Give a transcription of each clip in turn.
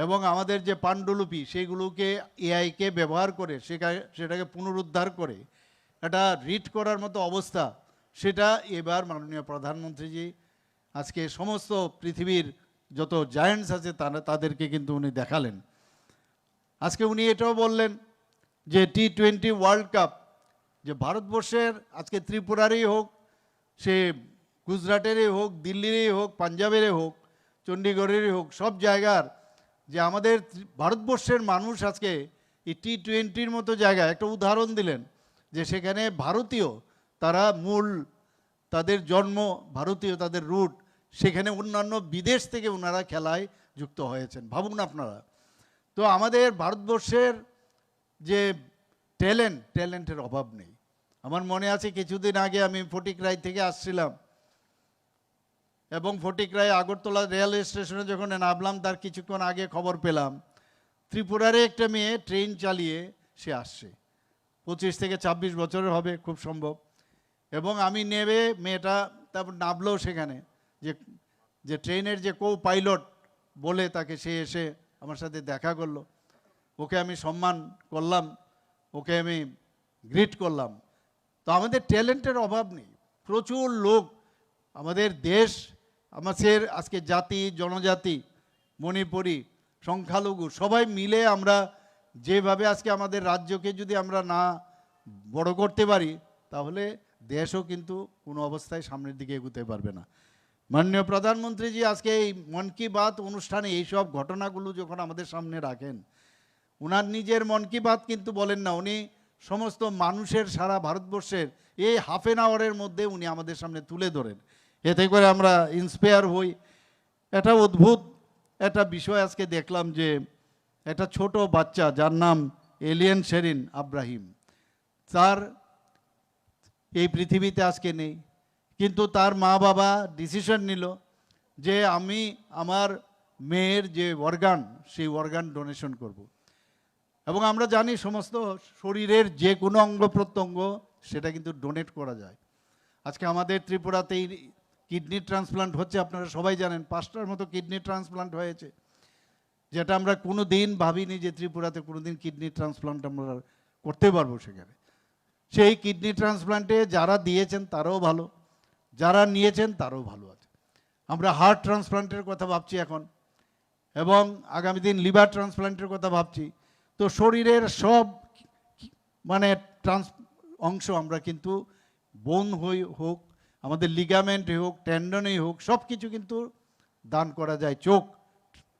এবং আমাদের যে পাণ্ডুলিপি সেইগুলোকে এআইকে ব্যবহার করে সেটাকে পুনরুদ্ধার করে এটা রিড করার মতো অবস্থা, সেটা এবার মাননীয় প্রধানমন্ত্রীজি আজকে সমস্ত পৃথিবীর যত জায়ান্টস আছে তাদেরকে কিন্তু উনি দেখালেন। আজকে উনি এটাও বললেন যে T20 ওয়ার্ল্ড কাপ, যে ভারতবর্ষের আজকে ত্রিপুরারই হোক, সে গুজরাটেরই হোক, দিল্লিরই হোক, পাঞ্জাবেরই হোক, চণ্ডীগড়েরই হোক, সব জায়গার যে আমাদের ভারতবর্ষের মানুষ আজকে এই T20-র মতো জায়গায় একটা উদাহরণ দিলেন যে সেখানে ভারতীয়, তারা মূল, তাদের জন্ম ভারতীয়, তাদের রুট, সেখানে অন্যান্য বিদেশ থেকে ওনারা খেলায় যুক্ত হয়েছেন। ভাবুন আপনারা। তো আমাদের ভারতবর্ষের যে ট্যালেন্টের অভাব নেই। আমার মনে আছে কিছুদিন আগে আমি ফটিকরাই থেকে আসছিলাম এবং ফটিকরাই আগরতলা রেলওয়ে স্টেশনে যখন নামলাম তার কিছুক্ষণ আগে খবর পেলাম ত্রিপুরারে একটা মেয়ে ট্রেন চালিয়ে সে আসছে, 25 থেকে 26 বছরের হবে খুব সম্ভব। এবং আমি নেবে মেয়েটা তারপর নামলো সেখানে, যে ট্রেনের যে কো পাইলট বলে তাকে, সে এসে আমার সাথে দেখা করলো, ওকে আমি সম্মান করলাম, ওকে আমি গ্রিট করলাম। তো আমাদের ট্যালেন্টের অভাব নেই, প্রচুর লোক আমাদের দেশ, আমাদের আজকে জাতি জনজাতি, মণিপুরি, সংখ্যালঘু সবাই মিলে আমরা যেভাবে আজকে আমাদের রাজ্যকে যদি আমরা না বড় করতে পারি তাহলে দেশও কিন্তু কোনো অবস্থায় সামনের দিকে এগোতে পারবে না। মাননীয় প্রধানমন্ত্রীজি আজকে এই মন কি বাত অনুষ্ঠানে এইসব ঘটনাগুলো যখন আমাদের সামনে রাখেন, ওনার নিজের মন কি বাত কিন্তু বলেন না, উনি সমস্ত মানুষের, সারা ভারতবর্ষের এই হাফ অ্যান আওয়ারের মধ্যে উনি আমাদের সামনে তুলে ধরেন। এতে করে আমরা ইন্সপায়ার হই। একটা অদ্ভুত একটা বিষয় আজকে দেখলাম যে একটা ছোট বাচ্চা যার নাম এলিয়েন শেরিন আব্রাহিম, তার এই পৃথিবীতে আজকে নেই, কিন্তু তার মা বাবা ডিসিশন নিল যে আমি আমার মেয়ের যে অর্গান, সেই অর্গান ডোনেশন করব। এবং আমরা জানি সমস্ত শরীরের যে কোনো অঙ্গ প্রত্যঙ্গ সেটা কিন্তু ডোনেট করা যায়। আজকে আমাদের ত্রিপুরাতেই কিডনি ট্রান্সপ্লান্ট হচ্ছে, আপনারা সবাই জানেন 5টার মতো কিডনি ট্রান্সপ্লান্ট হয়েছে, যেটা আমরা কোনো দিন ভাবিনি যে ত্রিপুরাতে কোনো দিন কিডনি ট্রান্সপ্লান্ট আমরা করতে পারবো। সেখানে সেই কিডনি ট্রান্সপ্লান্টে যারা দিয়েছেন তারাও ভালো, যারা নিয়েছেন তারাও ভালো আছে। আমরা হার্ট ট্রান্সপ্লান্টের কথা ভাবছি এখন, এবং আগামী দিন লিভার ট্রান্সপ্লান্টের কথা ভাবছি। তো শরীরের সব মানে অংশ আমরা কিন্তু বোন হোক, আমাদের লিগামেন্টই হোক, টেন্ডনই হোক, সব কিছু কিন্তু দান করা যায়, চোখ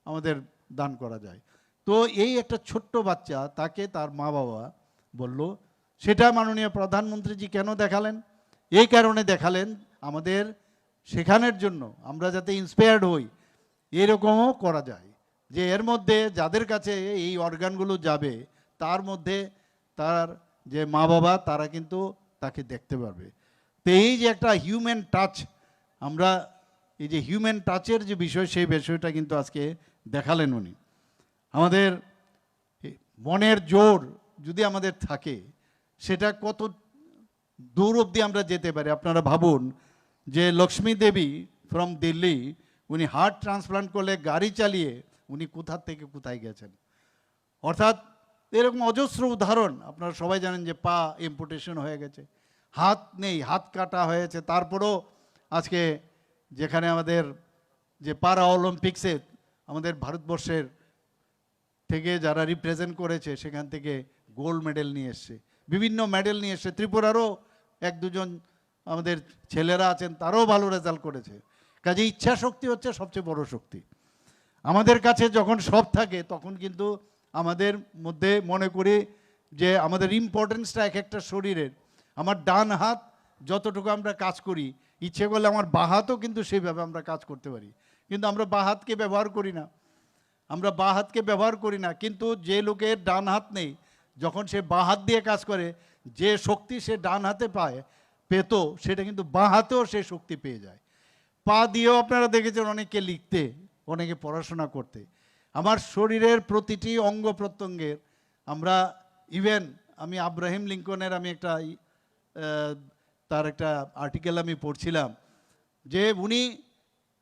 আমাদের দান করা যায়। তো এই একটা ছোট্ট বাচ্চা, তাকে তার মা বাবা বলল, সেটা মাননীয় প্রধানমন্ত্রীজি কেন দেখালেন? এই কারণে দেখালেন আমাদের শেখানোর জন্য, আমরা যাতে ইন্সপায়ার্ড হই এরকমও করা যায়, যে এর মধ্যে যাদের কাছে এই অর্গানগুলো যাবে তার মধ্যে তার যে মা বাবা তারা কিন্তু তাকে দেখতে পারবে। তো এই যে একটা হিউম্যান টাচ, আমরা এই যে হিউম্যান টাচের যে বিষয়, সেই বিষয়টা কিন্তু আজকে দেখালেন উনি। আমাদের মনের জোর যদি আমাদের থাকে, সেটা কত দূর অবধি আমরা যেতে পারি। আপনারা ভাবুন যে লক্ষ্মী দেবী ফ্রম দিল্লি, উনি হার্ট ট্রান্সপ্লান্ট করলে গাড়ি চালিয়ে উনি কোথা থেকে কোথায় গেছেন। অর্থাৎ এরকম অজস্র উদাহরণ আপনারা সবাই জানেন, যে পা এম্পুটেশন হয়ে গেছে, হাত নেই, হাত কাটা হয়েছে, তারপরেও আজকে যেখানে আমাদের যে পারা অলিম্পিক্সে আমাদের ভারতবর্ষের থেকে যারা রিপ্রেজেন্ট করেছে সেখান থেকে গোল্ড মেডেল নিয়ে এসছে, বিভিন্ন মেডেল নিয়ে এসছে। ত্রিপুরারও 1-2জন আমাদের ছেলেরা আছেন, তারাও ভালো রেজাল্ট করেছে। কাজে ইচ্ছা শক্তি হচ্ছে সবচেয়ে বড় শক্তি। আমাদের কাছে যখন সব থাকে তখন কিন্তু আমাদের মধ্যে মনে করি যে আমাদের ইম্পর্টেন্সটা এক একটা শরীরের। আমার ডান হাত যতটুকু আমরা কাজ করি, ইচ্ছে করলে আমার বাঁ হাতও কিন্তু সেইভাবে আমরা কাজ করতে পারি, কিন্তু আমরা বাঁ হাতকে ব্যবহার করি না, আমরা বাঁ হাতকে ব্যবহার করি না। কিন্তু যে লোকের ডান হাত নেই, যখন সে বাঁ হাত দিয়ে কাজ করে, যে শক্তি সে ডান হাতে পেত সেটা কিন্তু বাঁ হাতেও সে শক্তি পেয়ে যায়। পা দিয়েও আপনারা দেখেছেন অনেকে লিখতে, অনেকে পড়াশোনা করতে। আমার শরীরের প্রতিটি অঙ্গ প্রত্যঙ্গের আমরা ইভেন আমি আব্রাহিম লিঙ্কনের আমি একটা তার একটা আর্টিকেল আমি পড়ছিলাম, যে উনি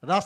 রাস্তা